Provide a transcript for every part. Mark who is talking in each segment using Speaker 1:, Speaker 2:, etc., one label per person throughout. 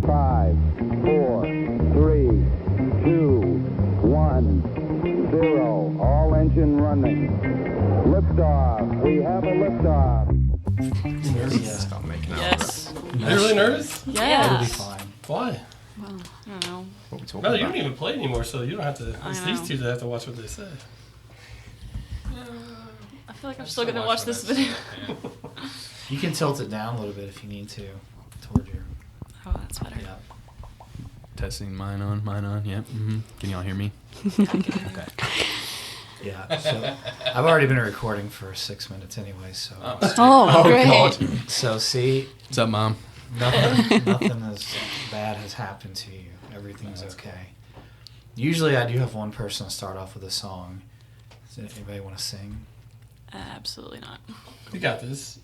Speaker 1: 5, 4, 3, 2, 1, 0. All engine running. Liftoff. We have a liftoff.
Speaker 2: Nervous?
Speaker 3: Stop making out.
Speaker 4: Yes.
Speaker 2: Are you really nervous?
Speaker 4: Yeah.
Speaker 2: It'll be fine. Why?
Speaker 4: Well, I don't know.
Speaker 3: What we talking
Speaker 2: No, you
Speaker 3: about?
Speaker 2: don't even play anymore, so you don't have to.
Speaker 4: I
Speaker 2: It's
Speaker 4: know.
Speaker 2: these two that have to watch what they say.
Speaker 4: I feel like I'm still gonna watch this video.
Speaker 5: You can tilt it down a little bit if you need to, toward your.
Speaker 4: Oh, that's better.
Speaker 5: Yeah.
Speaker 3: Testing mine on. Yep. Can y'all hear me? Okay.
Speaker 5: Yeah. So I've already been recording for 6 minutes anyway. So.
Speaker 4: Oh, great.
Speaker 3: God.
Speaker 5: So see,
Speaker 3: What's up, Mom?
Speaker 5: nothing as bad has happened to you. Everything's okay. Usually, I do have one person start off with a song. Does anybody want to sing?
Speaker 4: Absolutely not.
Speaker 2: You got this.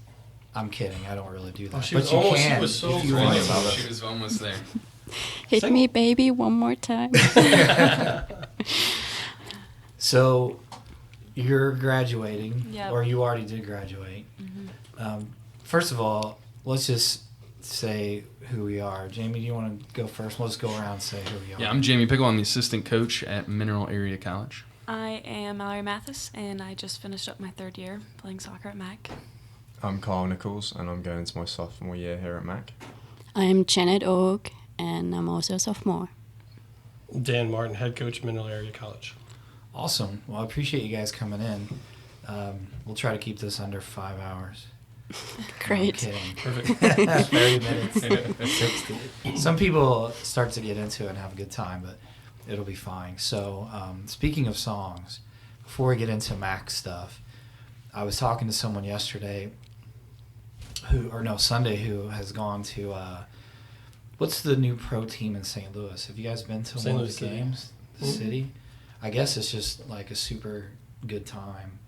Speaker 5: I'm kidding. I don't really do that.
Speaker 2: Oh, she
Speaker 5: but
Speaker 2: was
Speaker 5: you
Speaker 2: almost- she
Speaker 5: can.
Speaker 2: was so
Speaker 5: if you
Speaker 2: close.
Speaker 5: want.
Speaker 3: She was almost there.
Speaker 6: Hit
Speaker 2: Sing.
Speaker 6: me, baby, one more time.
Speaker 5: So, you're graduating,
Speaker 4: Yep.
Speaker 5: or you already did graduate.
Speaker 4: Mm-hmm.
Speaker 5: First of all, let's just say who we are. Jamie, do you want to go first? We'll just go around and say who we are.
Speaker 3: Yeah, I'm Jamie Pickel. I'm the assistant coach at Mineral Area College.
Speaker 4: I am Mallory Mathes, and I just finished up my 3rd year playing soccer at Mac.
Speaker 7: I'm Carl Nicholls, and I'm going into my sophomore year here at Mac.
Speaker 6: I'm Cennet Oruc, and I'm also a sophomore.
Speaker 2: Dan Martin, head coach, Mineral Area College.
Speaker 5: Awesome. Well, I appreciate you guys coming in. We'll try to keep this under 5 hours.
Speaker 6: Great.
Speaker 5: No, I'm kidding.
Speaker 2: Perfect.
Speaker 5: 30 minutes. 60. Some people start to get into it and have a good time, but it'll be fine. So, speaking of songs, before we get into Mac stuff, I was talking to someone yesterday Sunday, who has gone to, what's the new pro team in St. Louis? Have you guys been to
Speaker 2: St.
Speaker 5: one
Speaker 2: Louis
Speaker 5: of the
Speaker 2: City.
Speaker 5: games? The
Speaker 2: Mhm.
Speaker 5: city? I guess it's just like a super good time.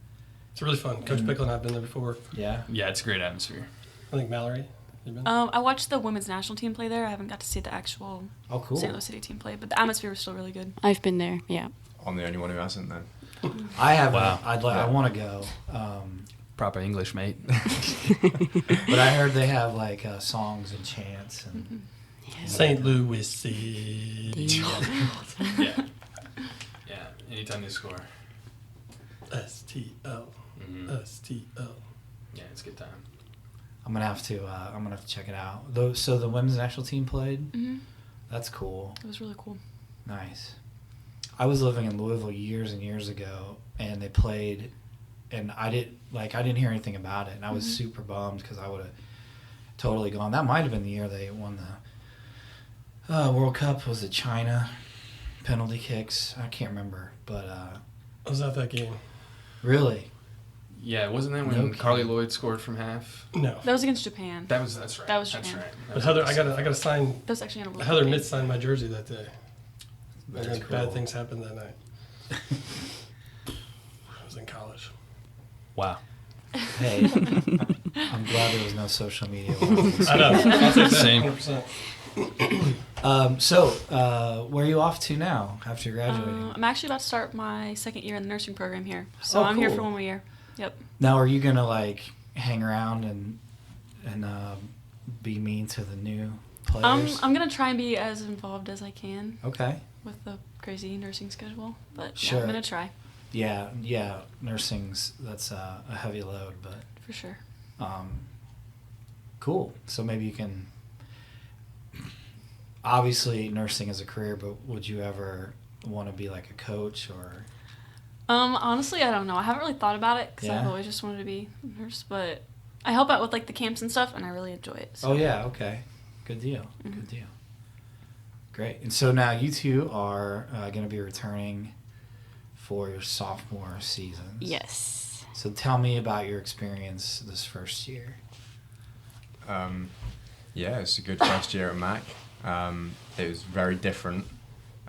Speaker 2: It's really fun. Coach Pickel and I have been there before.
Speaker 5: Yeah?
Speaker 3: Yeah, it's a great atmosphere.
Speaker 2: I think Mallory. You been?
Speaker 4: I watched the women's national team play there. I haven't got to see the actual
Speaker 5: Oh, cool.
Speaker 4: St. Louis City team play, but the atmosphere was still really good.
Speaker 6: I've been there, yeah.
Speaker 7: I'm the only one who hasn't then.
Speaker 5: I haven't.
Speaker 3: Wow.
Speaker 5: I want to go.
Speaker 3: Proper English, mate.
Speaker 5: But I heard they have like songs and chants and
Speaker 2: St. Louis City.
Speaker 3: Yeah. Yeah. Anytime they score.
Speaker 2: STL. STL.
Speaker 3: Yeah, it's a good time.
Speaker 5: I'm gonna have to check it out. So the women's national team played.
Speaker 4: Mm-hmm.
Speaker 5: That's cool.
Speaker 4: It was really cool.
Speaker 5: Nice. I was living in Louisville years and years ago, and they played, and I didn't hear anything about it, and I was super bummed because I would have totally gone. That might have been the year they won the World Cup. Was it China? Penalty kicks. I can't remember, but
Speaker 2: I was at that game.
Speaker 5: really.
Speaker 3: Yeah, wasn't that when
Speaker 5: No kidding.
Speaker 3: Carly Lloyd scored from half?
Speaker 2: No.
Speaker 4: That was against Japan.
Speaker 3: That's right.
Speaker 4: That was
Speaker 3: That's
Speaker 4: Japan.
Speaker 3: right.
Speaker 2: But Heather, I got to sign.
Speaker 4: That was actually on a
Speaker 2: Heather
Speaker 4: game.
Speaker 2: Mitz signed my jersey that day.
Speaker 5: That's
Speaker 2: And then
Speaker 5: cool.
Speaker 2: bad things happened that night. I was in college.
Speaker 3: Wow.
Speaker 5: Hey, I'm glad there was no social media.
Speaker 2: I know. I'll take that.
Speaker 3: Same.
Speaker 2: 100%.
Speaker 5: So, where are you off to now after you're graduating?
Speaker 4: I'm actually about to start my 2nd year in the nursing program here. So
Speaker 5: Oh,
Speaker 4: I'm here
Speaker 5: cool.
Speaker 4: for 1 more year. Yep.
Speaker 5: Now, are you gonna like hang around and be mean to the new players?
Speaker 4: I'm going to try and be as involved as I can
Speaker 5: Okay.
Speaker 4: with the crazy nursing schedule. But yeah,
Speaker 5: Sure.
Speaker 4: I'm going to try
Speaker 5: Yeah. Nursing's that's a heavy load, but
Speaker 4: for sure.
Speaker 5: cool. So maybe you can. Obviously, nursing is a career, but would you ever want to be like a coach or?
Speaker 4: Honestly, I don't know. I haven't really thought about it because I've
Speaker 5: Yeah.
Speaker 4: always just wanted to be a nurse. But I help out with like the camps and stuff, and I really enjoy it. So.
Speaker 5: Oh yeah. Okay. Good deal.
Speaker 4: Mhm.
Speaker 5: Good deal. Great. And so now you two are going to be returning for your sophomore seasons.
Speaker 6: Yes.
Speaker 5: So tell me about your experience this first year.
Speaker 7: Yeah, it's a good first year at Mac. It was very different,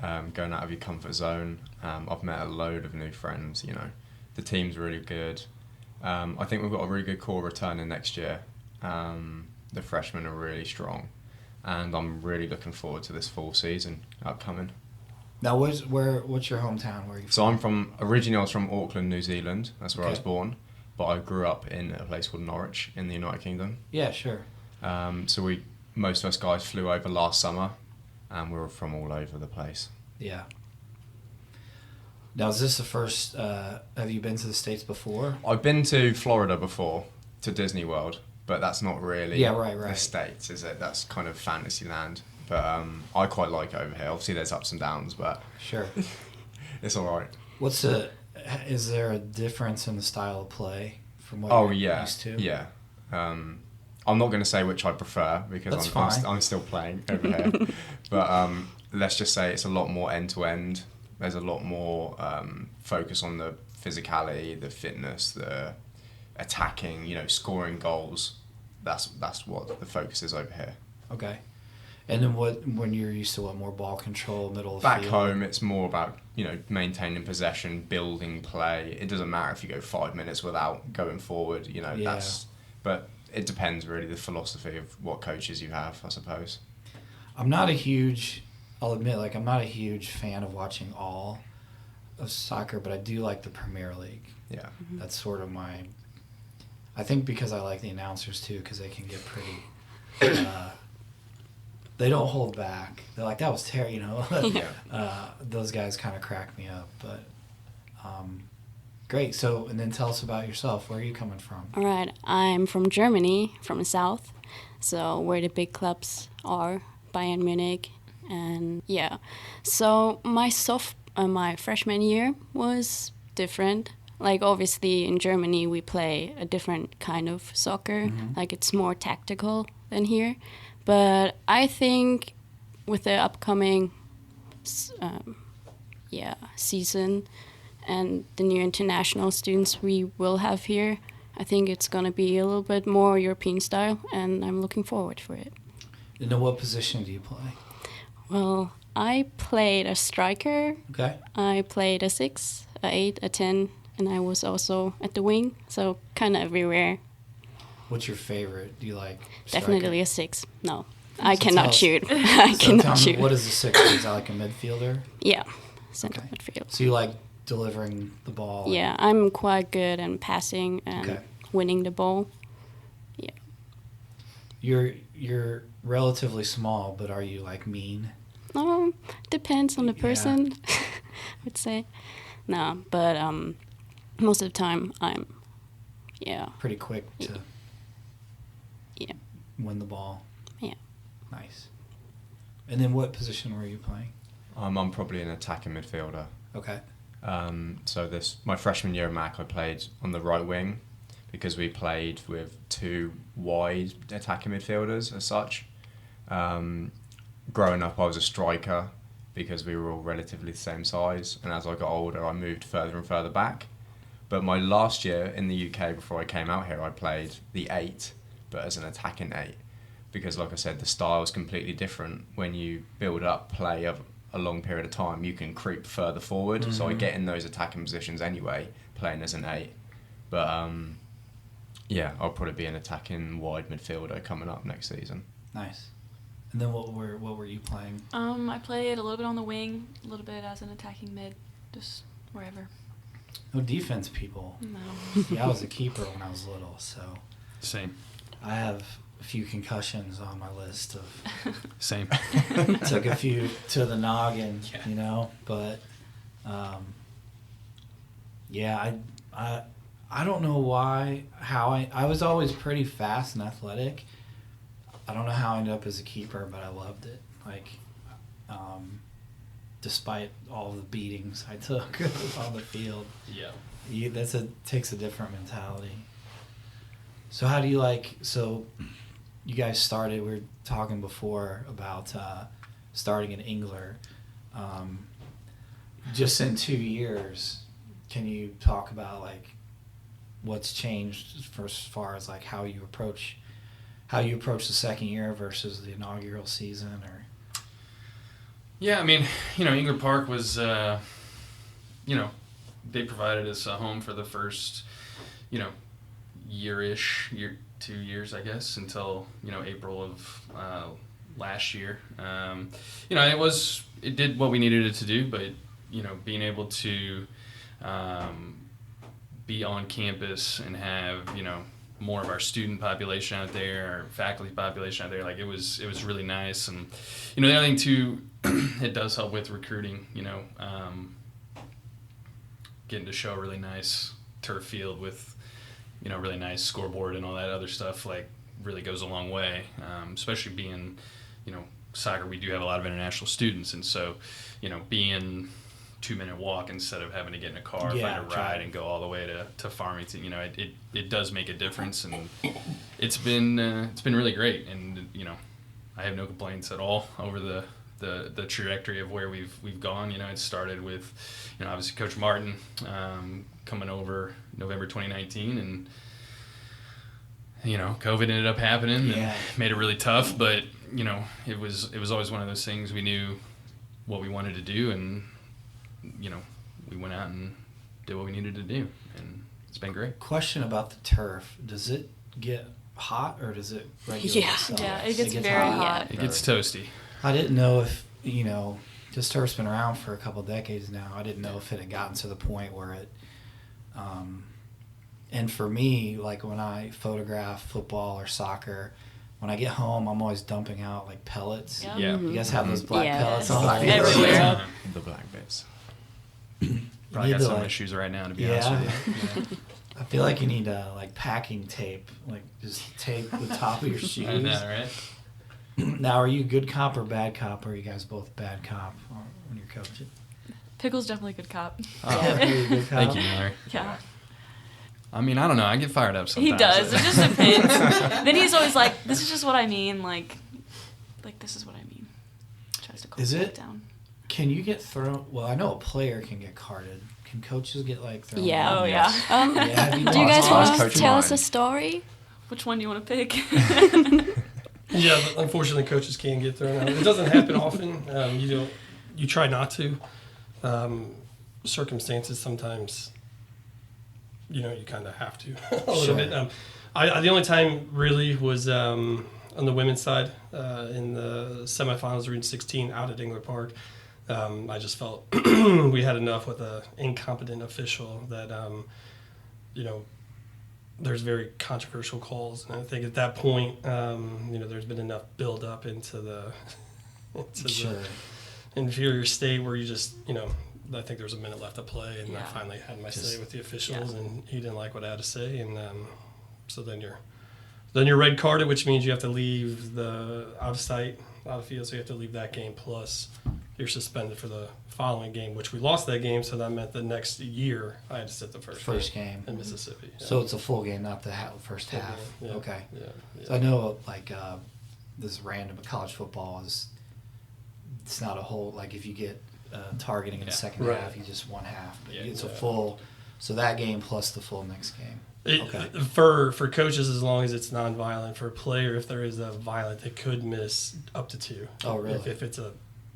Speaker 7: going out of your comfort zone. I've met a load of new friends, The team's really good. I think we've got a really good core returning next year. The freshmen are really strong. And I'm really looking forward to this fall season upcoming.
Speaker 5: Now, what's your hometown? Where are you
Speaker 7: So originally I was from Auckland, New Zealand. That's where I was
Speaker 5: Okay.
Speaker 7: born. But I grew up in a place called Norwich in the United Kingdom.
Speaker 5: Yeah, sure.
Speaker 7: So we most of us guys flew over last summer, and we were from all over the place.
Speaker 5: Yeah. Now, is this the first? Have you been to the States before?
Speaker 7: I've been to Florida before, to Disney World, but that's not really
Speaker 5: right.
Speaker 7: the States, is it? That's kind of Fantasyland. But I quite like it over here. Obviously, there's ups and downs, but
Speaker 5: Sure.
Speaker 7: it's all right.
Speaker 5: Is there a difference in the style of play from what you're used to?
Speaker 7: Yeah. I'm not going to say which I prefer because I'm still playing over here. But let's just say it's a lot more end-to-end. There's a lot more focus on the physicality, the fitness, the attacking, scoring goals. That's what the focus is over here.
Speaker 5: Okay. And then when you're used to more ball control, middle of the
Speaker 7: Back
Speaker 5: field?
Speaker 7: home, it's more about, maintaining possession, building play. It doesn't matter if you go 5 minutes without going forward, but it depends really the philosophy of what coaches you have, I suppose.
Speaker 5: I'll admit, I'm not a huge fan of watching all of soccer, but I do like the Premier League.
Speaker 7: Yeah.
Speaker 5: That's sort of I think because I like the announcers too, because they can get pretty, they don't hold back. They're like, that was terrible, those guys kind of crack me up, but great. So, and then tell us about yourself. Where are you coming from?
Speaker 6: All right, I'm from Germany, from the south, so where the big clubs are, Bayern Munich, and yeah. So my freshman year was different. Obviously in Germany we play a different kind of soccer. It's more tactical than here. But I think with the upcoming season and the new international students we will have here, I think it's going to be a little bit more European style, and I'm looking forward for it.
Speaker 5: And then what position do you play?
Speaker 6: Well, I played a striker.
Speaker 5: Okay.
Speaker 6: I played a 6, a 8, a 10, and I was also at the wing, so kind of everywhere.
Speaker 5: What's your favorite? Do you like striker?
Speaker 6: Definitely a 6. No, I cannot shoot.
Speaker 5: I
Speaker 6: cannot shoot.
Speaker 5: What is the 6? Is that like a midfielder?
Speaker 6: Yeah, center midfield.
Speaker 5: So you like delivering the ball?
Speaker 6: Yeah, I'm quite good at passing and winning the ball. Yeah.
Speaker 5: You're relatively small, but are you mean?
Speaker 6: Depends on the person, I would say. No, but most of the time I'm,
Speaker 5: pretty quick to win the ball.
Speaker 6: Yeah.
Speaker 5: Nice. And then what position were you playing?
Speaker 7: I'm probably an attacking midfielder.
Speaker 5: Okay.
Speaker 7: So my freshman year at Mac, I played on the right wing because we played with 2 wide attacking midfielders as such. Growing up, I was a striker because we were all relatively the same size, and as I got older, I moved further and further back. But my last year in the UK, before I came out here, I played the 8, but as an attacking 8, because like I said, the style is completely different. When you build up play of a long period of time, you can creep further forward. So I get in those attacking positions anyway, playing as an 8. But I'll probably be an attacking wide midfielder coming up next season.
Speaker 5: Nice. And then what were you playing?
Speaker 4: I played a little bit on the wing, a little bit as an attacking mid, just wherever.
Speaker 5: No defense, people.
Speaker 4: No.
Speaker 5: See, I was a keeper when I was little, so
Speaker 3: Same.
Speaker 5: I have a few concussions on my list of.
Speaker 3: Same.
Speaker 5: Took a few to the noggin, but I don't know how I was always pretty fast and athletic. I don't know how I ended up as a keeper, but I loved it. Despite all the beatings I took on the field.
Speaker 2: Yeah.
Speaker 5: Takes a different mentality. So how do you you guys started, we were talking before about starting in Engler. Just in 2 years, can you talk about what's changed as far as how you approach the second year versus the inaugural season? Or
Speaker 3: Yeah, I mean, Engler Park was, they provided us a home for the first, year-ish, 2 years, I guess, until, April of last year. It did what we needed it to do, but, being able to be on campus and have, more of our student population out there, our faculty population out there. Like it was really nice. And the other thing too, it does help with recruiting. Getting to show a really nice turf field with really nice scoreboard and all that other stuff like really goes a long way. Especially being soccer, we do have a lot of international students, and so being 2-minute walk instead of having to get in a car, find a ride, and go all the way to Farmington. It does make a difference, and it's been really great. And I have no complaints at all over the trajectory of where we've gone. It started with obviously Coach Martin coming over November 2019, and COVID ended up happening and made it really tough. But it was always one of those things. We knew what we wanted to do, and we went out and did what we needed to do, and it's been great.
Speaker 5: Question about the turf: does it get hot or does it regulate itself?
Speaker 4: Yeah, it gets very hot.
Speaker 3: It gets toasty.
Speaker 5: I didn't know if this turf's been around for a couple of decades now. I didn't know if it had gotten to the point where it. And for me, like when I photograph football or soccer, when I get home, I'm always dumping out like pellets.
Speaker 3: Yeah.
Speaker 5: You guys have those black pellets on
Speaker 3: Black
Speaker 5: the
Speaker 3: bits.
Speaker 5: field?
Speaker 3: Yeah.
Speaker 7: The black bits.
Speaker 3: Probably got
Speaker 5: to,
Speaker 3: some
Speaker 5: like-
Speaker 3: issues right now, to be honest with you.
Speaker 5: I feel like you need like packing tape, like just tape the top of your shoes.
Speaker 3: I know, right?
Speaker 5: Now, are you good cop or bad cop? Or are you guys both bad cop when you're coaching?
Speaker 4: Pickle's definitely a good cop.
Speaker 5: Are you a good cop?
Speaker 3: Thank you, Mallory.
Speaker 4: Yeah.
Speaker 3: I mean, I don't know. I get fired up sometimes.
Speaker 4: He does. It just depends. Then he's always like, "This is just what I mean." Like this is what I mean. Tries to calm
Speaker 5: Is
Speaker 4: it
Speaker 5: it?
Speaker 4: down.
Speaker 5: Can you get thrown? Well, I know a player can get carded. Can coaches get like thrown?
Speaker 6: Yeah.
Speaker 5: out?
Speaker 4: Oh yeah.
Speaker 5: Have you
Speaker 6: Do you guys
Speaker 7: Ask
Speaker 6: want to
Speaker 7: Coach
Speaker 6: tell us
Speaker 7: Martin.
Speaker 6: a story?
Speaker 4: Which one do you want to pick?
Speaker 2: Yeah, but unfortunately, coaches can get thrown out. It doesn't happen often. You try not to. Circumstances sometimes, you kind of have to a little bit. The only time really was on the women's side in the semifinals, Region 16, out at Dingler Park. I just felt we had enough with an incompetent official that, there's very controversial calls. And I think at that point, there's been enough build up into the inferior state where you just, I think there was a minute left to play, and I finally had my say with the officials, and he didn't like what I had to say, and so then you're red carded, which means you have to leave the out of field, so you have to leave that game, plus you're suspended for the following game, which we lost that game, so that meant the next year I had to sit the first game in Mississippi. Yeah.
Speaker 5: So it's a full game, not the first half.
Speaker 2: Yeah.
Speaker 5: Okay.
Speaker 2: Yeah.
Speaker 5: So I know this random college football it's not a whole, like if you get targeting in the second half, you just one half. But it's a full, so that game plus the full next game.
Speaker 2: For coaches, as long as it's non-violent. For a player, if there is a violent, they could miss up to 2.
Speaker 5: Oh, really?
Speaker 2: If it's a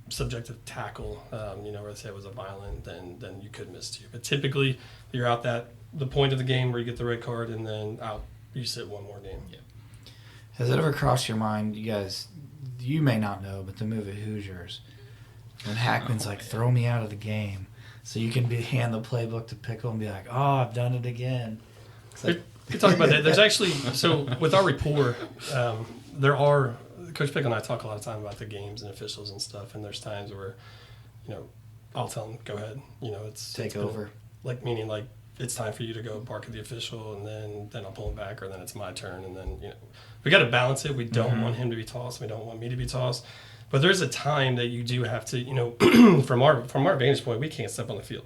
Speaker 2: subjective tackle, where say it was a violent, then you could miss 2. But typically, you're out the point of the game where you get the red card, and then out you sit one more game. Yeah.
Speaker 5: Has it ever crossed your mind, you guys? You may not know, but the movie Hoosiers, when Hackman's throw me out of the game, so you can hand the playbook to Pickel and be like, oh, I've done it again.
Speaker 2: We could talk about that. There's actually, so with our rapport, there are, Coach Pickel and I talk a lot of time about the games and officials and stuff, and there's times where, I'll tell him, go ahead. Take
Speaker 5: over.
Speaker 2: Meaning it's time for you to go bark at the official, and then I'll pull him back, or then it's my turn, and then, we got to balance it. We don't want him to be tossed. We don't want me to be tossed. But there's a time that you do have to, from our vantage point, we can't step on the field.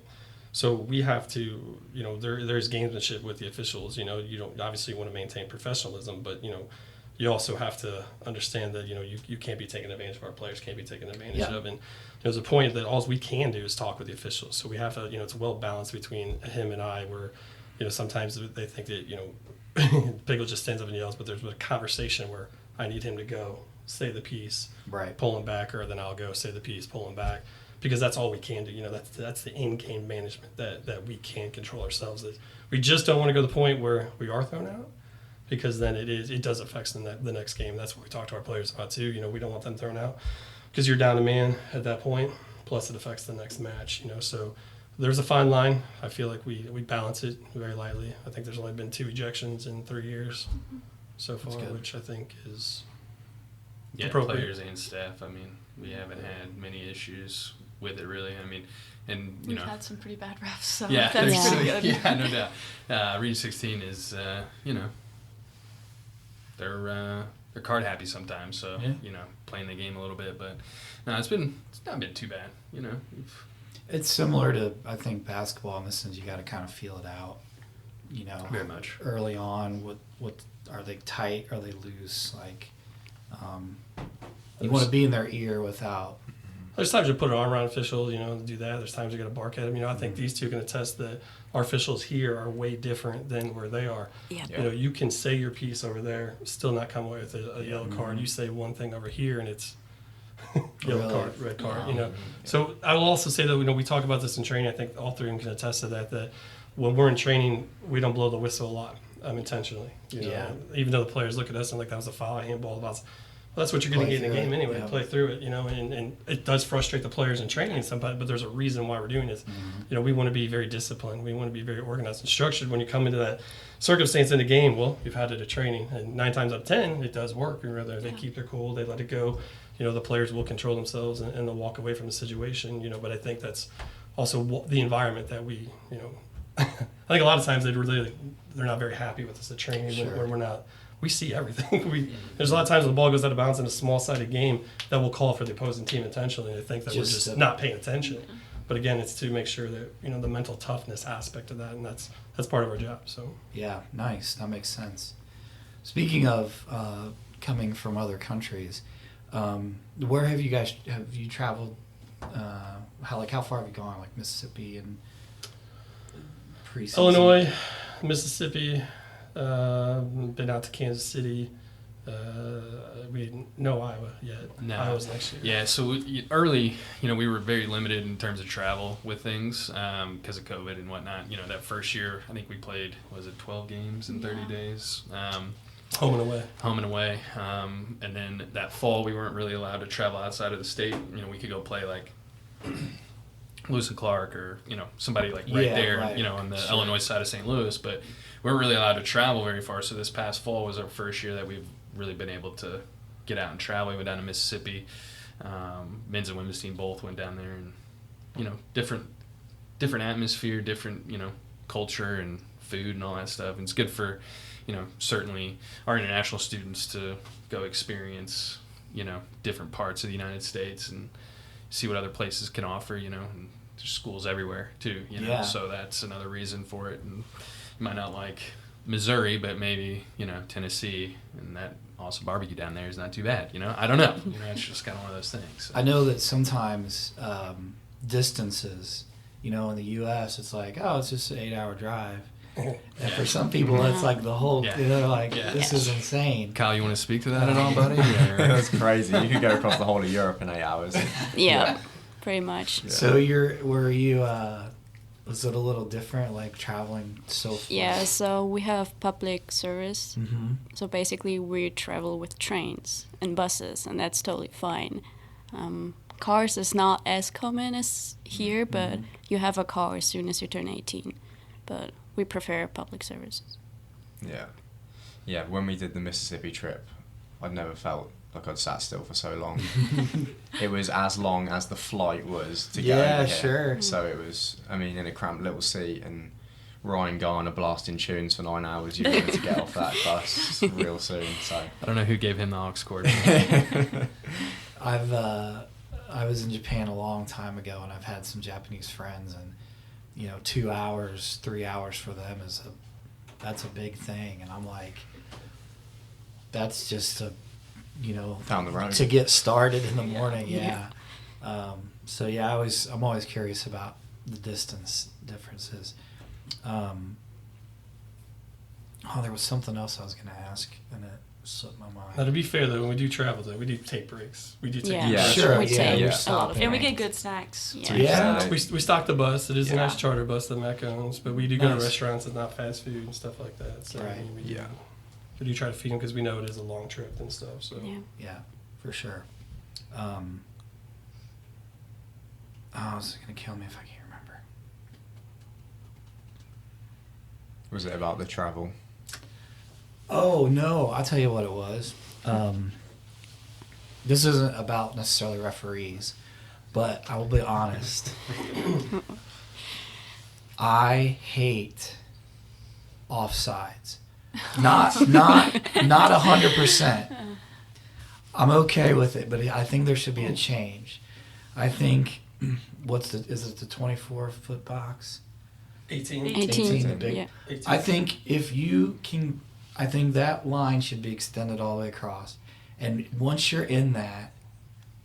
Speaker 2: So we have to, there's gamesmanship with the officials. You don't obviously want to maintain professionalism, but, you also have to understand that, you can't be taking advantage of, our players can't be taken advantage of. And there's a point that all we can do is talk with the officials. So we have to, it's well balanced between him and I, where, sometimes they think that, Pickel just stands up and yells, but there's a conversation where I need him to go say the piece, pull him back, or then I'll go say the piece, pull him back, because that's all we can do. That's the in-game management that we can control ourselves. That we just don't want to go to the point where we are thrown out, because then it does affect the next game. That's what we talk to our players about too. We don't want them thrown out because you're down a man at that point. Plus, it affects the next match. So there's a fine line. I feel like we balance it very lightly. I think there's only been 2 ejections in 3 years so far, which I think is appropriate.
Speaker 3: Players and staff. I mean, we haven't had many issues with it really. I mean, and
Speaker 4: We've had some pretty bad refs, so
Speaker 3: yeah,
Speaker 4: that's pretty good.
Speaker 3: Yeah, no doubt. Region 16 is, they're card happy sometimes, so playing the game a little bit, but no, it's not been too bad.
Speaker 5: It's similar to, I think, basketball in the sense you got to kind of feel it out.
Speaker 3: Very much
Speaker 5: early on. What are they tight? Are they loose? Like, you want to be in their ear without.
Speaker 2: There's times you put an arm around official, to do that. There's times you got to bark at them. I think these two can attest that our officials here are way different than where they are.
Speaker 4: Yeah.
Speaker 2: You can say your piece over there, still not come away with a yellow card. You say one thing over here, and it's yellow card, red card. So I will also say that we talk about this in training. I think all 3 of them can attest to that when we're in training, we don't blow the whistle a lot intentionally. Even though the players look at us and like that was a foul, a handball, that's what you're going to get in the game anyway. Play through it, and it does frustrate the players in training sometimes, but there's a reason why we're doing this. We want to be very disciplined. We want to be very organized and structured. When you come into that circumstance in the game, well, you've had it at training, and 9 times out of 10, it does work. They keep their cool, they let it go. The players will control themselves and they'll walk away from the situation. But I think that's also the environment that we, I think a lot of times they're not very happy with us at training when we're not. We see everything. There's a lot of times when the ball goes out of bounds in a small-sided game that will call for the opposing team intentionally. They think that we're just not paying attention. But again, it's to make sure that the mental toughness aspect of that, and that's part of our job. So
Speaker 5: yeah, nice. That makes sense. Speaking of coming from other countries, where have you traveled? How far have you gone? Like Mississippi and pre-season?
Speaker 2: Illinois, Mississippi. Been out to Kansas City. We didn't know Iowa yet.
Speaker 3: No.
Speaker 2: Iowa's next year.
Speaker 3: Yeah, so early, we were very limited in terms of travel with things because of COVID and whatnot. That first year, I think we played, 12 games in 30 days?
Speaker 2: Home and away.
Speaker 3: Home and away. And then that fall, we weren't really allowed to travel outside of the state. We could go play like Lewis and Clark or, somebody like there, on the Illinois side of St. Louis. But we weren't really allowed to travel very far. So this past fall was our first year that we've really been able to get out and travel. We went down to Mississippi. Men's and women's team both went down there, and different atmosphere, different culture and food and all that stuff. And it's good for certainly our international students to go experience different parts of the United States and see what other places can offer. And there's schools everywhere too. So that's another reason for it. And you might not like Missouri, but maybe Tennessee, and that awesome barbecue down there is not too bad. I don't know. It's just kind of one of those things. So.
Speaker 5: I know that sometimes distances, in the U.S., it's like, oh, it's just an 8-hour drive. And for some people, it's like the whole, this is insane.
Speaker 3: Kyle, you want to speak to that at all, buddy?
Speaker 7: That's crazy. You could go across the whole of Europe in 8 hours.
Speaker 6: Yeah, pretty much.
Speaker 5: Yeah. So was it a little different, like traveling so far?
Speaker 6: Yeah, so we have public service.
Speaker 5: Mm-hmm.
Speaker 6: So basically we travel with trains and buses, and that's totally fine. Cars is not as common as here, but you have a car as soon as you turn 18. But we prefer public services.
Speaker 7: Yeah, when we did the Mississippi trip, I'd never felt like I'd sat still for so long. It was as long as the flight was to get over here.
Speaker 5: Sure.
Speaker 7: So it was, in a cramped little seat, and Ryan Garner blasting tunes for 9 hours. You wanted to get off that bus real soon. So
Speaker 3: I don't know who gave him the aux cord.
Speaker 5: I was in Japan a long time ago, and I've had some Japanese friends, and 2 hours, 3 hours for them that's a big thing, and I'm like, that's just
Speaker 7: down the road
Speaker 5: to get started in the morning. So I'm always curious about the distance differences. There was something else I was going to ask, and it slipped my mind.
Speaker 2: Now, to be fair, though, when we do travel, we do take breaks. We do take
Speaker 5: Sure.
Speaker 6: We take
Speaker 5: a lot of
Speaker 4: and we get good snacks.
Speaker 2: We stock the bus. It is a nice charter bus that Mac owns, but we do go to restaurants and not fast food and stuff like that. So we do try to feed them because we know it is a long trip and stuff. So
Speaker 5: yeah, for sure. Oh, this is gonna kill me if I can't remember.
Speaker 7: Was it about the travel?
Speaker 5: Oh no! I'll tell you what it was. This isn't about necessarily referees, but I will be honest. I hate offsides. Not 100%. I'm okay with it, but I think there should be a change. I think is it the 24-foot box?
Speaker 2: 18.
Speaker 6: 18.
Speaker 5: The big.
Speaker 6: Yeah.
Speaker 2: 18.
Speaker 5: I think if you can, I think that line should be extended all the way across. And once you're in that,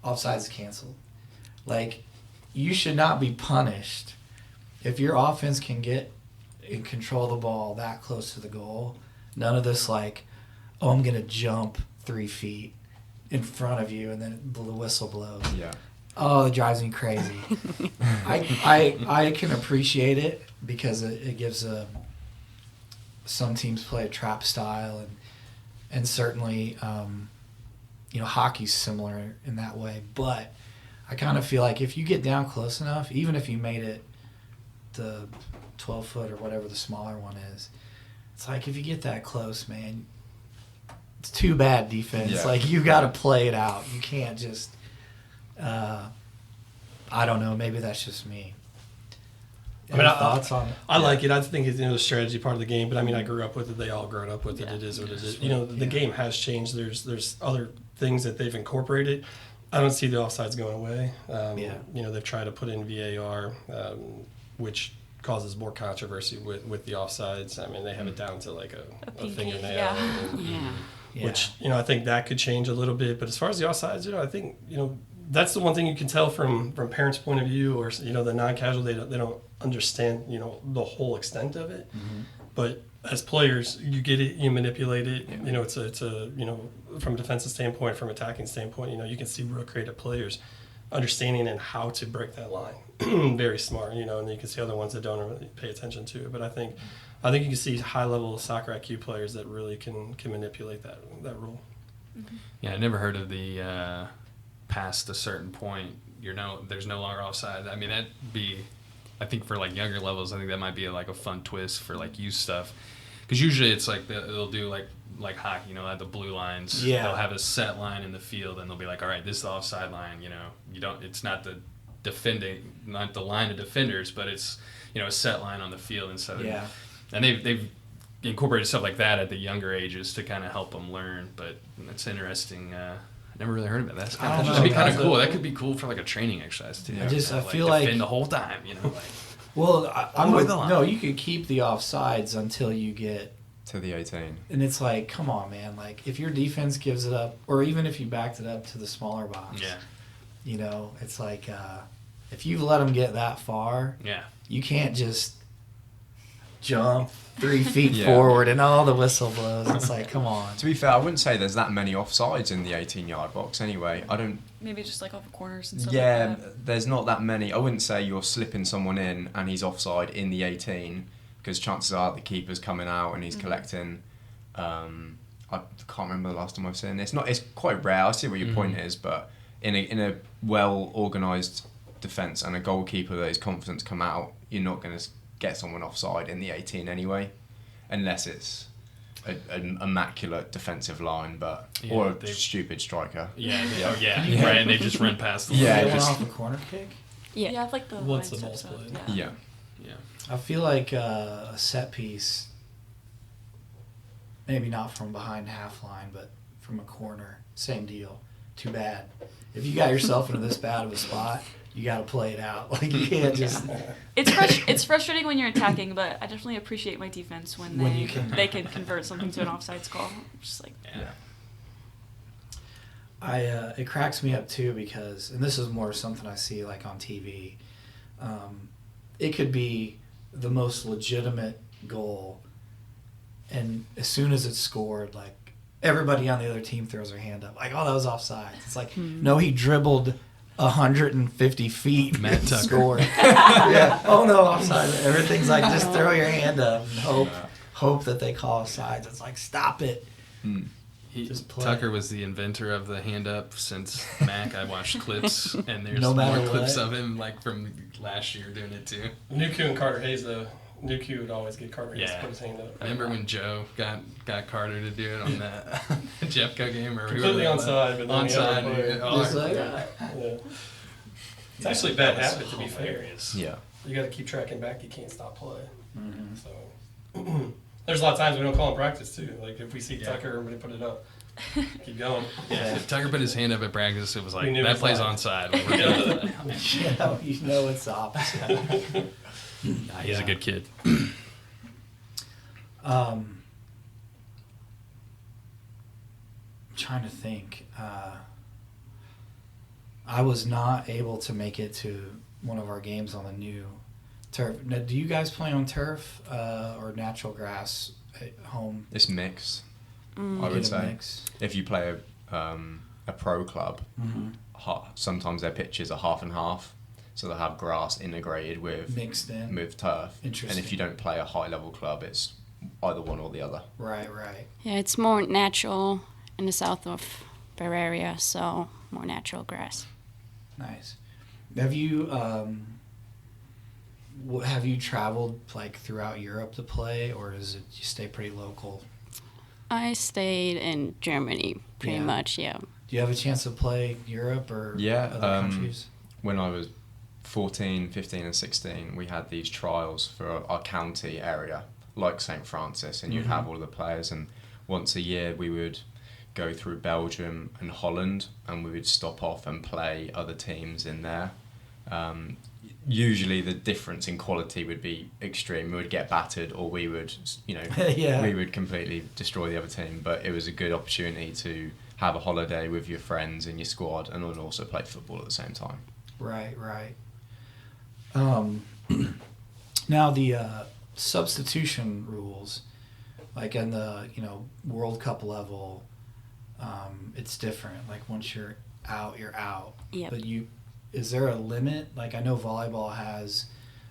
Speaker 5: offsides is canceled. Like, you should not be punished if your offense can get and control the ball that close to the goal. None of this like, oh, I'm going to jump 3 feet in front of you and then the whistle blows.
Speaker 7: Yeah.
Speaker 5: Oh, it drives me crazy. I can appreciate it because it gives some teams play a trap style and certainly hockey's similar in that way. But I kind of feel like if you get down close enough, even if you made it the 12-foot or whatever the smaller one is, it's like if you get that close, man, it's too bad defense.
Speaker 7: Yeah.
Speaker 5: Like you got to play it out. You can't just. I don't know. Maybe that's just me.
Speaker 2: I mean,
Speaker 5: Thoughts on it?
Speaker 2: I like it. I think it's the strategy part of the game. But I mean, I grew up with it. They all grown up with it.
Speaker 4: Yeah.
Speaker 2: It is what it is. The game has changed. There's other things that they've incorporated. I don't see the offsides going away. They've tried to put in VAR, which causes more controversy with the offsides. I mean, they have it down to like a
Speaker 4: pinky,
Speaker 2: fingernail.
Speaker 4: yeah.
Speaker 2: and-
Speaker 6: Yeah.
Speaker 2: Which I think that could change a little bit. But as far as the offsides, I think that's the one thing you can tell from parents' point of view, or the non-casual, they don't understand the whole extent of it.
Speaker 5: Mm-hmm.
Speaker 2: But as players, you get it, you manipulate it. Yeah. It's a from a defensive standpoint, from attacking standpoint, you can see real creative players understanding and how to break that line. Very smart, and you can see other ones that don't really pay attention to it. But I think you can see high-level soccer IQ players that really can manipulate that rule.
Speaker 3: Yeah, I never heard of the past a certain point. There's no longer offside. I mean, that'd be, I think for like younger levels, I think that might be like a fun twist for like youth stuff. Because usually it's like they'll do like hockey, the blue lines.
Speaker 5: Yeah.
Speaker 3: They'll have a set line in the field, and they'll be like, all right, this is the offside line. It's not the not the line of defenders, but it's a set line on the field instead of.
Speaker 5: Yeah.
Speaker 3: And they've incorporated stuff like that at the younger ages to kind of help them learn. But that's interesting. I never really heard of it. That'd be kind of cool. That could be cool for like a training exercise too.
Speaker 5: I feel like
Speaker 3: defend the whole time.
Speaker 5: Well,
Speaker 3: All the way to the line.
Speaker 5: no, you could keep the offsides until you get
Speaker 7: To the 18.
Speaker 5: and it's like, come on, man. Like if your defense gives it up, or even if you backed it up to the smaller box, it's like if you've let them get that far, you can't just jump 3 feet
Speaker 7: Yeah.
Speaker 5: forward and all the whistle blows. It's like, come on.
Speaker 7: To be fair, I wouldn't say there's that many offsides in the 18-yard box anyway. I don't.
Speaker 4: Maybe just like off of corners and stuff
Speaker 7: Yeah,
Speaker 4: like that.
Speaker 7: there's not that many. I wouldn't say you're slipping someone in and he's offside in the 18, because chances are the keeper's coming out and he's collecting. I can't remember the last time I've seen it. It's quite rare. I see what your point is, but in a well organised defence and a goalkeeper that is confident to come out, you're not going to get someone offside in the 18 anyway, unless it's an immaculate defensive line, or a stupid striker.
Speaker 3: Right, and they just run past the
Speaker 7: Yeah,
Speaker 5: They went
Speaker 7: just-
Speaker 5: off a corner kick.
Speaker 6: Yeah.
Speaker 4: Yeah, like the
Speaker 2: Once
Speaker 4: line
Speaker 2: the ball's
Speaker 4: steps up,
Speaker 2: played.
Speaker 4: Yeah.
Speaker 7: Yeah.
Speaker 5: I feel like a set piece, maybe not from behind half line, but from a corner, same deal. Too bad. If you got yourself into this bad of a spot, you got to play it out. Like you can't just.
Speaker 4: It's frustrating when you're attacking, but I definitely appreciate my defense when
Speaker 5: you can-
Speaker 4: they can convert something to an offsides call. Just like
Speaker 5: It cracks me up too because, and this is more something I see like on TV. It could be the most legitimate goal, and as soon as it's scored, like everybody on the other team throws their hand up, like, "Oh, that was offsides." It's like, no, he dribbled 150 feet
Speaker 3: Matt
Speaker 5: and
Speaker 3: Tucker.
Speaker 5: scored. Yeah. Oh no, offside. Everything's like, just throw your hand up and hope that they call offsides. It's like, stop it. Just play.
Speaker 3: Tucker was the inventor of the hand up since Mac. I watched clips, and there's
Speaker 5: No matter
Speaker 3: more clips
Speaker 5: what.
Speaker 3: of him like from last year doing it too.
Speaker 2: Nuku and Carter Hayes, though, New Q would always get Carter to put his hand up.
Speaker 3: I remember when Joe got Carter to do it on that Jeffco game, or
Speaker 2: completely onside, but then
Speaker 3: onside.
Speaker 2: Yeah. It's actually a bad habit, to be fair.
Speaker 7: Yeah.
Speaker 2: You got to keep tracking back. You can't stop play.
Speaker 5: Mm-hmm.
Speaker 2: So there's a lot of times we don't call in practice too. Like if we see Tucker, everybody put it up. Keep going.
Speaker 3: Yeah, if Tucker put his hand up at practice, it was like,
Speaker 2: knew
Speaker 3: that
Speaker 2: it was
Speaker 3: plays
Speaker 2: live.
Speaker 3: onside.
Speaker 5: You know it's the opposite.
Speaker 3: He's a good kid.
Speaker 5: I'm trying to think. I was not able to make it to one of our games on the new turf. Now, do you guys play on turf or natural grass at home?
Speaker 7: It's mixed. I
Speaker 5: You
Speaker 7: would
Speaker 5: get a
Speaker 7: say
Speaker 5: mix?
Speaker 7: if you play a pro club, sometimes their pitches are half and half, so they'll have grass integrated with
Speaker 5: Mixed in.
Speaker 7: turf.
Speaker 5: Interesting.
Speaker 7: And if you don't play a high level club, it's either one or the other.
Speaker 5: Right.
Speaker 6: Yeah, it's more natural in the south of Bavaria, so more natural grass.
Speaker 5: Nice. Have you traveled like throughout Europe to play, or does it you stay pretty local?
Speaker 6: I stayed in Germany pretty
Speaker 5: Yeah.
Speaker 6: much, yeah.
Speaker 5: Do you have a chance to play Europe or
Speaker 7: Yeah,
Speaker 5: other countries?
Speaker 7: When I was 14, 15 and 16, we had these trials for our county area, like St. Francis, and you'd have all the players, and once a year we would go through Belgium and Holland, and we would stop off and play other teams in there. Usually the difference in quality would be extreme. We would get battered, or we would,
Speaker 5: Yeah.
Speaker 7: we would completely destroy the other team. But it was a good opportunity to have a holiday with your friends and your squad, and then also play football at the same time.
Speaker 5: Right. Now the substitution rules, like in the World Cup level, it's different. Like once you're out, you're out.
Speaker 6: Yep.
Speaker 5: But is there a limit? Like I know volleyball has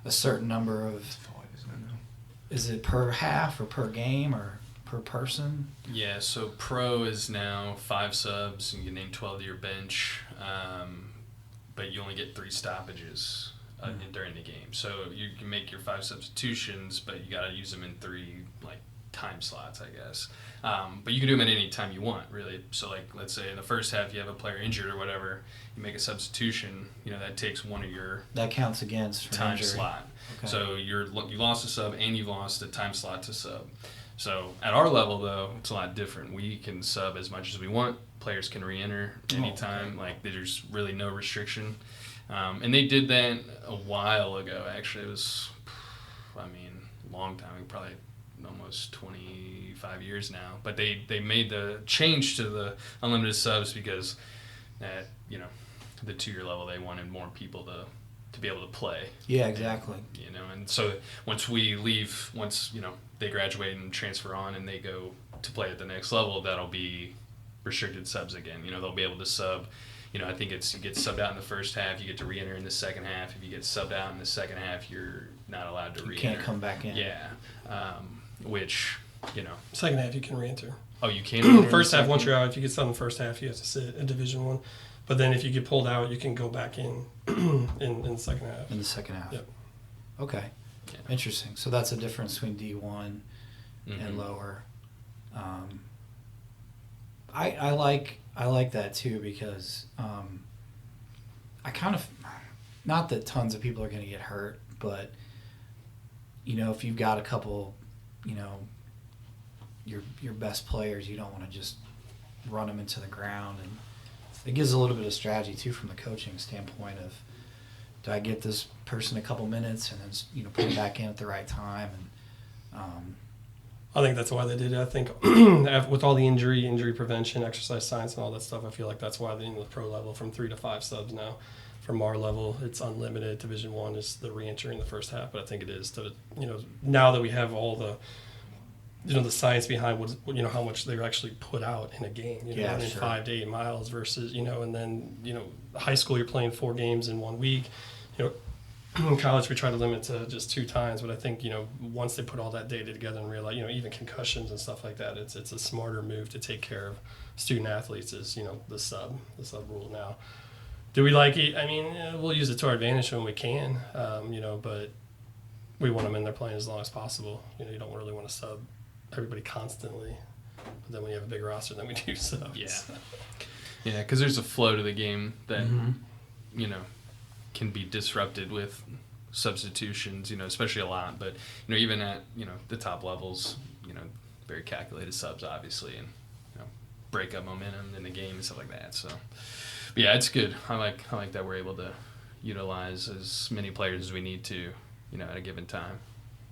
Speaker 5: a certain number of.
Speaker 7: 5, isn't it now?
Speaker 5: Is it per half or per game or per person?
Speaker 3: Yeah, so pro is now 5 subs, and you can name 12 to your bench, but you only get 3 stoppages during the game. So you can make your 5 substitutions, but you got to use them in 3 time slots, I guess. But you can do them at any time you want, really. So let's say in the first half you have a player injured or whatever, you make a substitution. That takes one of your
Speaker 5: That counts against for
Speaker 3: time
Speaker 5: injury.
Speaker 3: slot.
Speaker 5: Okay.
Speaker 3: So you lost a sub and you lost a time slot to sub. So at our level, though, it's a lot different. We can sub as much as we want. Players can re-enter anytime. There's really no restriction. And they did that a while ago, actually. It was, a long time, probably almost 25 years now. But they made the change to the unlimited subs because at, the 2-year level, they wanted more people to be able to play.
Speaker 5: Yeah, exactly.
Speaker 3: And so once we leave, they graduate and transfer on and they go to play at the next level, that'll be restricted subs again. They'll be able to sub. I think you get subbed out in the first half, you get to re-enter in the second half. If you get subbed out in the second half, you're not allowed to re-enter.
Speaker 5: You can't come back in.
Speaker 3: Yeah. Which,
Speaker 2: Second half you can re-enter.
Speaker 3: Oh, you can?
Speaker 2: First half, once you're out, if you get subbed in the first half, you have to sit in Division 1. But then if you get pulled out, you can go back in in the second half.
Speaker 5: In the second half.
Speaker 2: Yep.
Speaker 5: Okay.
Speaker 3: Yeah.
Speaker 5: Interesting. So that's a difference between D1
Speaker 3: Mm-hmm.
Speaker 5: and lower. I like that too because I kind of, not that tons of people are going to get hurt, but if you've got a couple, your best players, you don't want to just run them into the ground, and it gives a little bit of strategy too from the coaching standpoint of, do I get this person a couple minutes and then put them back in at the right time, and
Speaker 2: I think that's why they did it. I think with all the injury prevention, exercise science, and all that stuff, I feel like that's why they're in the pro level from 3 to 5 subs now. From our level, it's unlimited. Division 1 is the re-entry in the first half, but I think it is to now that we have all the the science behind how much they actually put out in a game. Running 5 to 8 miles versus and then high school you're playing 4 games in 1 week. In college, we try to limit to just 2 times, but I think once they put all that data together and realize even concussions and stuff like that, it's a smarter move to take care of student athletes. Is the sub rule now. Do we like it? We'll use it to our advantage when we can, but we want them in there playing as long as possible. You know, you don't really want to sub everybody constantly. But then when you have a big roster, then we do subs.
Speaker 3: Yeah, because there's a flow to the game that, you know, can be disrupted with substitutions, you know, especially a lot. But, you know, even at, you know, the top levels, you know, very calculated subs, obviously, and, you know, break up momentum in the game and stuff like that. So, but yeah, it's good. I like that we're able to utilize as many players as we need to, you know, at a given time.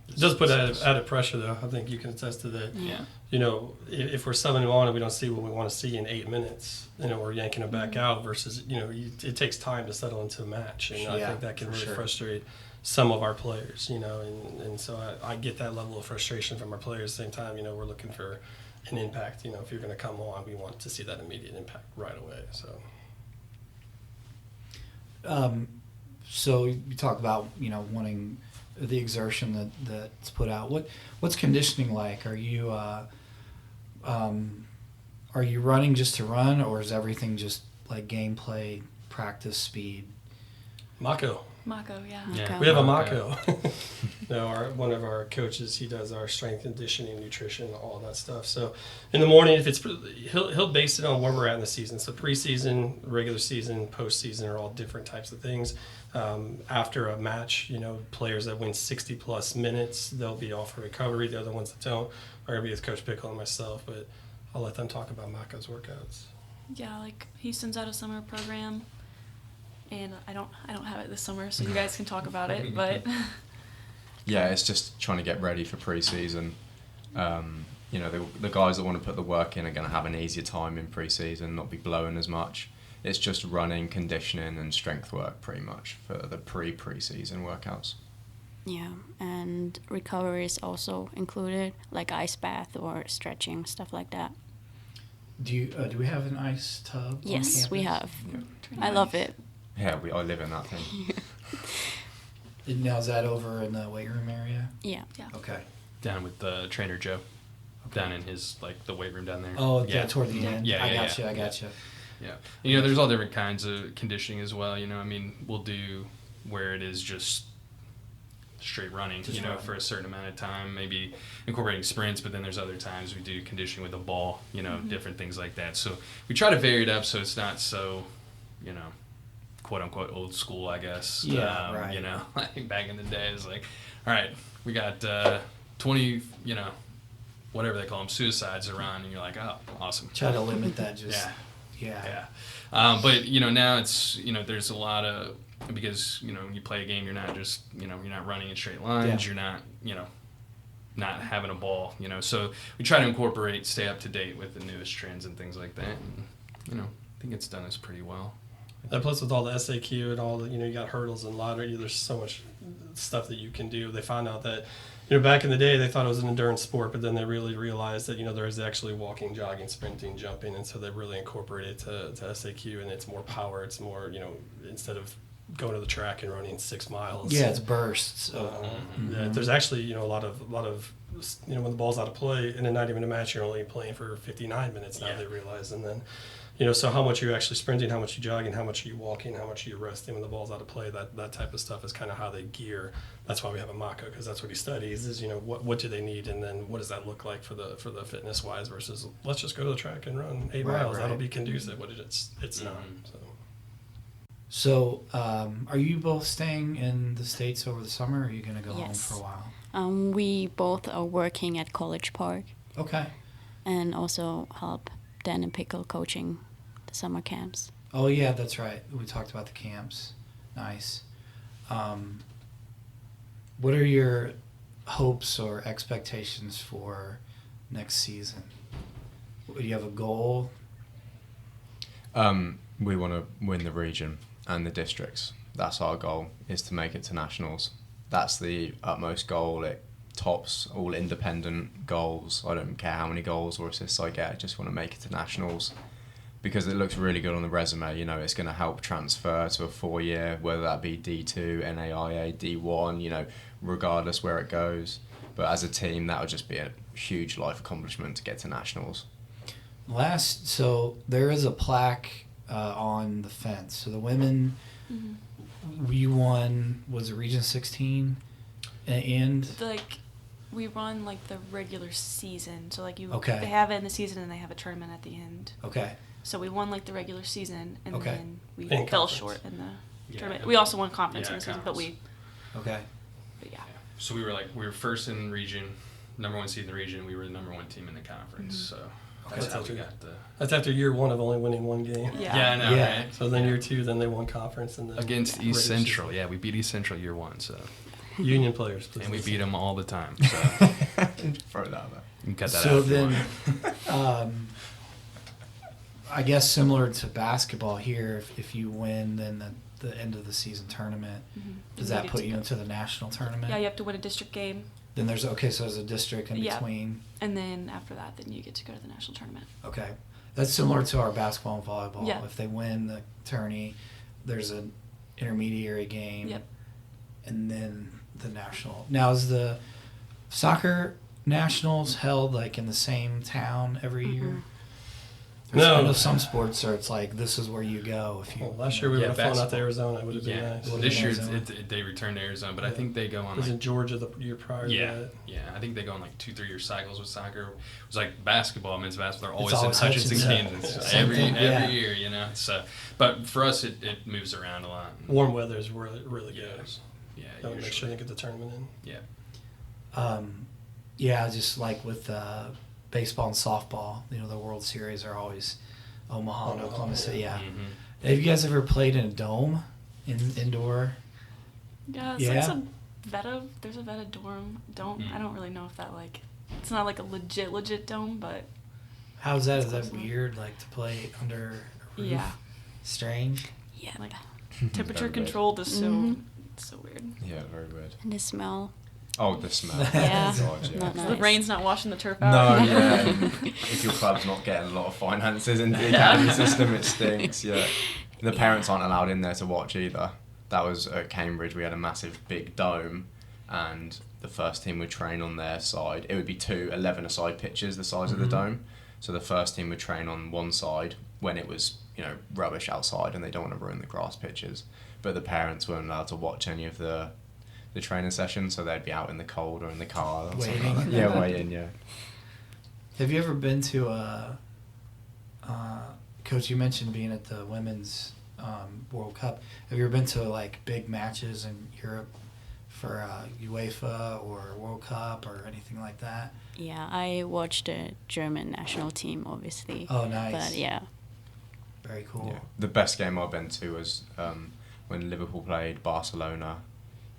Speaker 2: It does put added pressure, though. I think you can attest to that.
Speaker 3: Yeah.
Speaker 2: You know, if we're subbing them on and we don't see what we want to see in 8 minutes, you know, we're yanking them back out versus, you know, it takes time to settle into a match. And I think that can really frustrate some of our players, you know, and so I get that level of frustration from our players. At the same time, you know, we're looking for an impact. You know, if you're going to come on, we want to see that immediate impact right away.
Speaker 5: So you talk about, you know, wanting the exertion that's put out. What's conditioning like? Are you running just to run, or is everything just like gameplay, practice, speed?
Speaker 2: Mako,
Speaker 4: yeah.
Speaker 2: we have a Mako. No, one of our coaches, he does our strength conditioning, nutrition, all that stuff. So in the morning, if it's he'll base it on where we're at in the season. So preseason, regular season, postseason are all different types of things. After a match, you know, players that win 60 plus minutes, they'll be off for recovery. The other ones that don't are gonna be with Coach Pickel and myself. But I'll let them talk about Mako's workouts.
Speaker 4: Yeah, like he sends out a summer program, and I don't have it this summer, so you guys can talk about it. But
Speaker 7: yeah, it's just trying to get ready for preseason. You know, the guys that want to put the work in are going to have an easier time in preseason, not be blowing as much. It's just running, conditioning, and strength work pretty much for the preseason workouts.
Speaker 6: Yeah, and recovery is also included, like ice bath or stretching, stuff like that.
Speaker 5: Do we have an ice tub?
Speaker 6: Yes, we have.
Speaker 7: Yeah.
Speaker 6: I love it.
Speaker 7: Yeah, I live in that thing.
Speaker 5: Now is that over in the weight room area?
Speaker 6: Yeah.
Speaker 5: Okay.
Speaker 3: Down with Trainer Joe. Okay. Down in his, like, the weight room down there.
Speaker 5: Oh, yeah, toward the end.
Speaker 3: Yeah,
Speaker 5: I got you.
Speaker 3: Yeah. You know, there's all different kinds of conditioning as well. You know, I mean, we'll do where it is just straight running, just running for a certain amount of time, maybe incorporating sprints, but then there's other times we do conditioning with a ball, you know, different things like that. So we try to vary it up so it's not so, you know, quote unquote old school, I guess.
Speaker 5: Yeah, right.
Speaker 3: You know, like back in the day, it's like, all right, we got 20, you know, whatever they call them, suicides to run, and you're like, oh, awesome.
Speaker 5: Try to limit that just.
Speaker 3: Yeah. But, you know, now it's, you know, there's a lot of, because, you know, when you play a game, you're not just, you know, you're not running in straight lines, you're not, you know, not having a ball, you know. So we try to stay up to date with the newest trends and things like that. And, you know, I think it's done us pretty well.
Speaker 2: And plus with all the SAQ and all the, you know, you got hurdles and lottery, there's so much stuff that you can do. They found out that, you know, back in the day they thought it was an endurance sport, but then they really realized that, you know, there is actually walking, jogging, sprinting, jumping, and so they really incorporated it to SAQ, and it's more power. It's more, you know, instead of going to the track and running 6 miles.
Speaker 5: Yeah, it's bursts.
Speaker 2: Yeah, there's actually, you know, a lot of, you know, when the ball's out of play and then not even a match, you're only playing for 59 minutes now. They realize, and then, you know, so how much you're actually sprinting, how much you jogging, how much are you walking, how much are you resting when the ball's out of play. That type of stuff is kind of how they gear. That's why we have a Mako, because that's what he studies is, you know, what do they need, and then what does that look like for the fitness wise versus let's just go to the track and run 8 miles. That'll be conducive. What it's not.
Speaker 5: So, are you both staying in the States over the summer, or are you going to go home for a while?
Speaker 6: We both are working at College Park.
Speaker 5: Okay.
Speaker 6: And also help Dan and Pickel coaching the summer camps.
Speaker 5: Oh, yeah, that's right. We talked about the camps. Nice. What are your hopes or expectations for next season? Do you have a goal?
Speaker 7: We want to win the region and the districts. That's our goal, is to make it to nationals. That's the utmost goal. It tops all independent goals. I don't care how many goals or assists I get. I just want to make it to nationals because it looks really good on the resume. You know, it's going to help transfer to a 4-year, whether that be D2, NAIA, D1, you know, regardless where it goes. But as a team, that would just be a huge life accomplishment to get to nationals.
Speaker 5: So there is a plaque on the fence. So the women, you won, was it Region 16? And
Speaker 4: Like, we run like the regular season. So like
Speaker 5: Okay.
Speaker 4: they have it in the season and they have a tournament at the end.
Speaker 5: okay,
Speaker 4: So we won like the regular season and
Speaker 5: Okay.
Speaker 4: then we
Speaker 2: And
Speaker 4: fell
Speaker 2: conference.
Speaker 4: short in the
Speaker 3: Yeah.
Speaker 4: tournament. We also won conference
Speaker 3: Yeah,
Speaker 4: in the season, but
Speaker 3: conference.
Speaker 5: okay.
Speaker 4: yeah.
Speaker 3: So we were first in the region, number 1 seed in the region. We were the number 1 team in the conference. So that's
Speaker 2: Okay.
Speaker 3: how we got the.
Speaker 2: That's after year 1 of only winning 1 game.
Speaker 4: Yeah.
Speaker 3: Yeah, I know,
Speaker 5: Yeah.
Speaker 3: right?
Speaker 2: So then year 2, then they won conference and then
Speaker 3: Against
Speaker 2: regular
Speaker 3: East
Speaker 2: season.
Speaker 3: Central, yeah, we beat East Central year 1, so
Speaker 2: Union players, please.
Speaker 3: and we
Speaker 2: listen.
Speaker 3: beat them all the time. So
Speaker 7: Throw that out there.
Speaker 3: you can cut that
Speaker 5: So
Speaker 3: out. if you
Speaker 5: then,
Speaker 3: want.
Speaker 5: I guess similar to basketball here, if you win, then the end of the season tournament, does
Speaker 4: You
Speaker 5: that
Speaker 4: get
Speaker 5: put
Speaker 4: to
Speaker 5: you
Speaker 4: go.
Speaker 5: into the national tournament?
Speaker 4: Yeah, you have to win a district game,
Speaker 5: Then there's so there's a district in
Speaker 4: Yeah.
Speaker 5: between.
Speaker 4: and then after that, then you get to go to the national tournament.
Speaker 5: Okay, that's similar to our basketball and volleyball.
Speaker 4: Yeah.
Speaker 5: If they win the tourney, there's an intermediary game.
Speaker 4: Yep.
Speaker 5: And then the national. Now is the soccer nationals held like in the same town every year?
Speaker 2: No.
Speaker 5: I know some sports are. It's like this is where you go if you.
Speaker 2: Well, last year we
Speaker 3: Yeah,
Speaker 2: would have flown out to
Speaker 3: basketball.
Speaker 2: Arizona. It would have been
Speaker 3: Yeah,
Speaker 2: nice.
Speaker 5: Would've
Speaker 3: this
Speaker 5: been
Speaker 3: year
Speaker 5: Arizona.
Speaker 3: they returned to Arizona, but I
Speaker 2: Yeah.
Speaker 3: think they go on
Speaker 2: It was
Speaker 3: like
Speaker 2: in Georgia the year prior to
Speaker 3: yeah,
Speaker 2: that.
Speaker 3: yeah. I think they go on like 2-3 year cycles with soccer. It was like basketball, men's basketball. They're
Speaker 5: It's
Speaker 3: always in
Speaker 5: always
Speaker 3: Hutchinson,
Speaker 5: Hutchinson.
Speaker 3: Kansas,
Speaker 2: Yeah.
Speaker 3: every
Speaker 5: Same thing, yeah.
Speaker 3: year, you know. So, but for us, it moves around a lot.
Speaker 2: Warm weather is really good.
Speaker 3: Yeah,
Speaker 2: That would make sure
Speaker 3: usually.
Speaker 2: they get the tournament in.
Speaker 3: Yeah.
Speaker 5: Yeah, just like with baseball and softball, the World Series are always Omaha and Oklahoma City. Yeah.
Speaker 3: Mhm.
Speaker 5: Have you guys ever played in a dome, indoor?
Speaker 4: Yeah,
Speaker 5: Yeah.
Speaker 4: there's a Veta dome. I don't really know if that like, it's not like a legit dome, but
Speaker 5: How's that?
Speaker 4: It's
Speaker 5: Is that
Speaker 4: close enough.
Speaker 5: weird? Like to play under a roof?
Speaker 4: yeah,
Speaker 5: Strange.
Speaker 6: Yeah.
Speaker 4: like temperature
Speaker 7: Very weird.
Speaker 4: controlled is so
Speaker 6: Mhm.
Speaker 4: so weird.
Speaker 7: Yeah, very weird.
Speaker 6: And the smell.
Speaker 7: Oh, the smell.
Speaker 6: Yeah.
Speaker 7: God, yeah.
Speaker 6: Not
Speaker 4: The
Speaker 6: nice.
Speaker 4: rain's not washing the turf out.
Speaker 7: No, yeah. If your club's not getting a lot of finances into the academy system, it stinks. Yeah. The parents aren't allowed in there to watch either. That was at Cambridge. We had a massive big dome, and the first team would train on their side. It would be 2 11-a-side pitches the size of the dome. So the first team would train on one side when it was, rubbish outside, and they don't want to ruin the grass pitches. But the parents weren't allowed to watch any of the training sessions, so they'd be out in the cold or in the car or something
Speaker 5: Waiting.
Speaker 7: like that. Yeah, waiting, yeah.
Speaker 5: Have you ever been to Coach, you mentioned being at the Women's World Cup. Have you ever been to like big matches in Europe for UEFA or World Cup or anything like that?
Speaker 6: Yeah, I watched the German national team, obviously.
Speaker 5: Oh, nice.
Speaker 6: But yeah,
Speaker 5: Very cool.
Speaker 7: Yeah. The best game I've been to was when Liverpool played Barcelona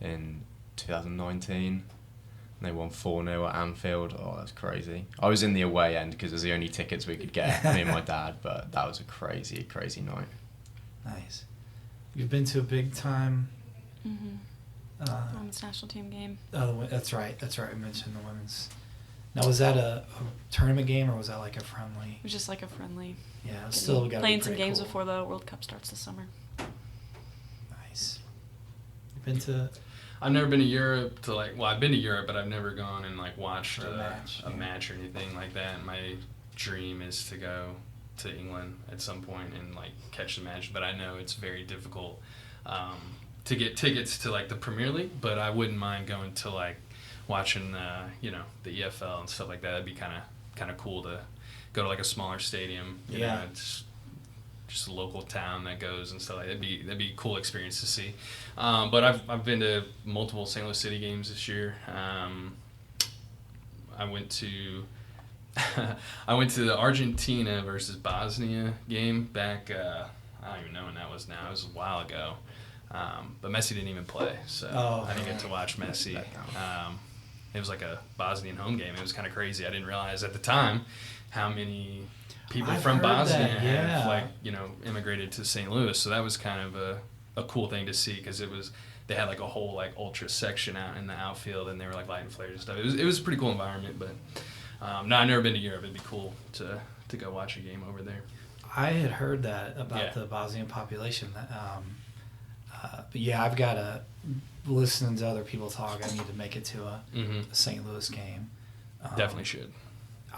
Speaker 7: in 2019. They won 4-0 at Anfield. Oh, that's crazy. I was in the away end because it was the only tickets we could get, me and my dad, but that was a crazy, crazy night.
Speaker 5: Nice. You've been to a big time.
Speaker 4: The women's national team game.
Speaker 5: That's right. I mentioned the women's. Now, was that a tournament game or was that like a friendly?
Speaker 4: It was just like a friendly.
Speaker 5: Yeah, it's still got
Speaker 4: playing some games before the World Cup starts this summer.
Speaker 5: Nice. You've been to.
Speaker 3: I've never been to Europe I've been to Europe, but I've never gone and watched
Speaker 5: For a match,
Speaker 3: a
Speaker 5: yeah.
Speaker 3: match or anything like that. My dream is to go to England at some point and catch the match, but I know it's very difficult to get tickets to the Premier League, but I wouldn't mind going to watching the EFL and stuff like that. That'd be kind of cool to go to a smaller stadium. You
Speaker 5: Yeah.
Speaker 3: know, it's just a local town that goes and stuff like that. That'd be a cool experience to see. But I've been to multiple St. Louis City games this year. I went to the Argentina versus Bosnia game back. I don't even know when that was now. It was a while ago. But Messi didn't even play, so
Speaker 5: Oh,
Speaker 3: I didn't get to watch Messi. It was like a Bosnian home game. It was kind of crazy. I didn't realize at the time how many people
Speaker 5: I've
Speaker 3: from
Speaker 5: heard
Speaker 3: Bosnia
Speaker 5: that, yeah.
Speaker 3: have immigrated to St. Louis. So that was kind of a cool thing to see because they had a whole ultra section out in the outfield and they were lighting flares and stuff. It was a pretty cool environment, but no, I've never been to Europe. It'd be cool to go watch a game over there.
Speaker 5: I had heard that about
Speaker 3: Yeah.
Speaker 5: the Bosnian population. But yeah, I've got to listen to other people talk. I need to make it to a St. Louis game.
Speaker 3: Definitely should.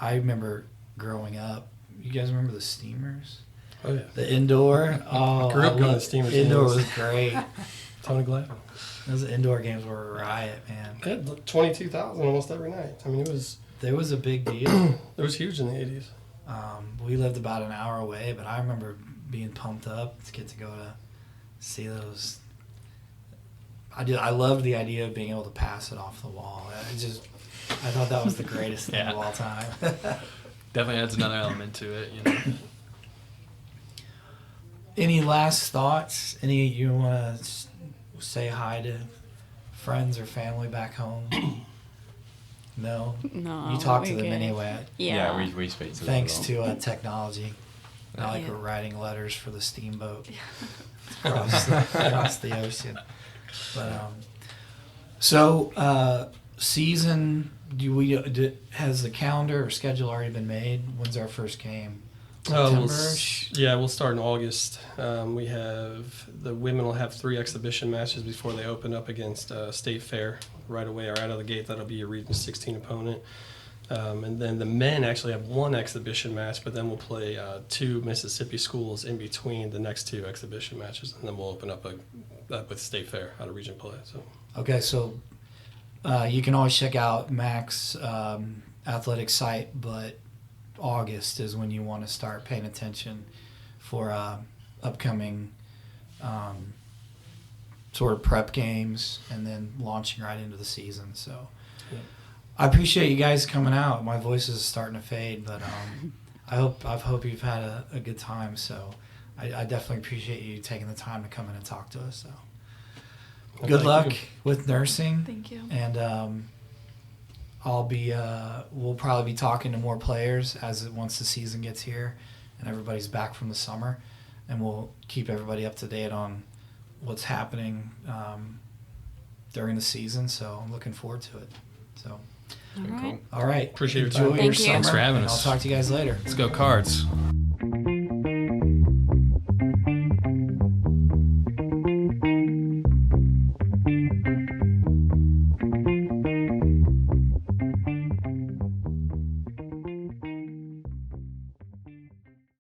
Speaker 5: I remember growing up. You guys remember the Steamers?
Speaker 2: Oh yeah.
Speaker 5: The indoor. Oh,
Speaker 2: Grew up
Speaker 5: I
Speaker 2: going
Speaker 5: love-
Speaker 2: to Steamers
Speaker 5: Indoor
Speaker 2: games.
Speaker 5: was great.
Speaker 2: Tony Glavine.
Speaker 5: Those indoor games were a riot, man.
Speaker 2: They had 22,000 almost every night. I mean,
Speaker 5: There was a big deal.
Speaker 2: it was huge in the 80s.
Speaker 5: We lived about an hour away, but I remember being pumped up to get to go to see those. I loved the idea of being able to pass it off the wall. I thought that was the greatest thing of all time.
Speaker 3: Definitely adds another element to it, you know.
Speaker 5: Any last thoughts? Any you want to say hi to friends or family back home? No?
Speaker 6: No.
Speaker 5: You talk to
Speaker 6: we're
Speaker 5: them
Speaker 6: good.
Speaker 7: Yeah,
Speaker 5: anyway.
Speaker 6: Yeah.
Speaker 7: we speak to them.
Speaker 5: Thanks
Speaker 7: a lot.
Speaker 5: to technology. Not like
Speaker 6: Yeah.
Speaker 5: we're writing letters for the steamboat across the ocean. But season. Has the calendar or schedule already been made? When's our first game? September-ish?
Speaker 2: We'll start in August. We have the women will have 3 exhibition matches before they open up against State Fair right away or out of the gate. That'll be a Region 16 opponent. And then the men actually have 1 exhibition match, but then we'll play 2 Mississippi schools in between the next 2 exhibition matches, and then we'll open up with State Fair out of region play. So
Speaker 5: Okay, so you can always check out Mac's athletic site, but August is when you want to start paying attention for upcoming sort of prep games and then launching right into the season. So I appreciate you guys coming out. My voice is starting to fade, but I hope you've had a good time. So I definitely appreciate you taking the time to come in and talk to us. So
Speaker 2: Well,
Speaker 5: good
Speaker 2: thank
Speaker 5: luck
Speaker 2: you.
Speaker 5: with nursing.
Speaker 4: Thank you.
Speaker 5: And we'll probably be talking to more players once the season gets here and everybody's back from the summer, and we'll keep everybody up to date on what's happening during the season. So I'm looking forward to it. So
Speaker 6: All right.
Speaker 5: all right,
Speaker 2: Appreciate your
Speaker 5: enjoy
Speaker 2: time.
Speaker 5: your
Speaker 6: Thank you.
Speaker 5: summer.
Speaker 3: Thanks for having
Speaker 5: and
Speaker 3: us.
Speaker 5: I'll talk to you guys later.
Speaker 3: Let's go Cards.